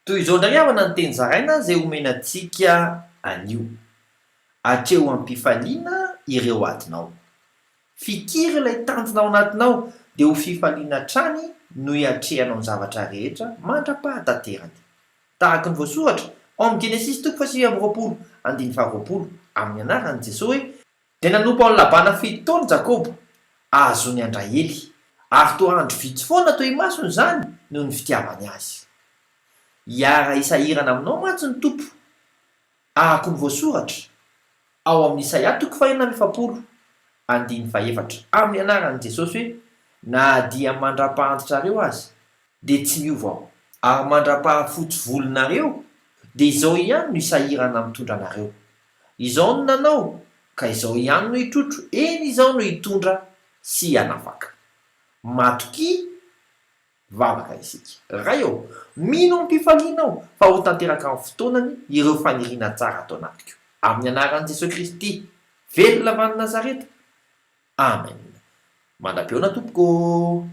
toy izao ndray avana ny teny zaraina zay omenantsika anio atreo ampifaliana ireo atinao fikiry ilay tanjonao anatinao de ho fifaliana trany no iatrehanao ny zavatra rehetra mandra-pahatanterany tahaka ny voasoratra ao amin'ny Genesis toko faha 20 amin'ny anaran'i Jesosy hoe de nanompo ao labana 7 taona Jakobo azony Andraely ary toa andro vitsy foana toy masony zany noho ny fitiavany azy hiara isahirana aminao mantsy ny tompo ahako ny voasoratra ao amin'ny Isaia toko 4 amin'ny anaran'i Jesosy hoe na dia mandra-pahantotrareo azy de tsy miova ao ary mandra-pahafotsy volonareo de izao ihany no isahirana mitondra anareo izao no nanao ka izao ihany no hitrotro eny izao no hitondra sy hanafaka matoky vavaka isika ray eo mino ampifalianao fa ho tanteraka amin'ny fotoanany ireo faniriana tsara atao anatiko amin'ny anaran'i Jesosy Kristy velona avy any Nazareta amen. Mandram-peona tompoko.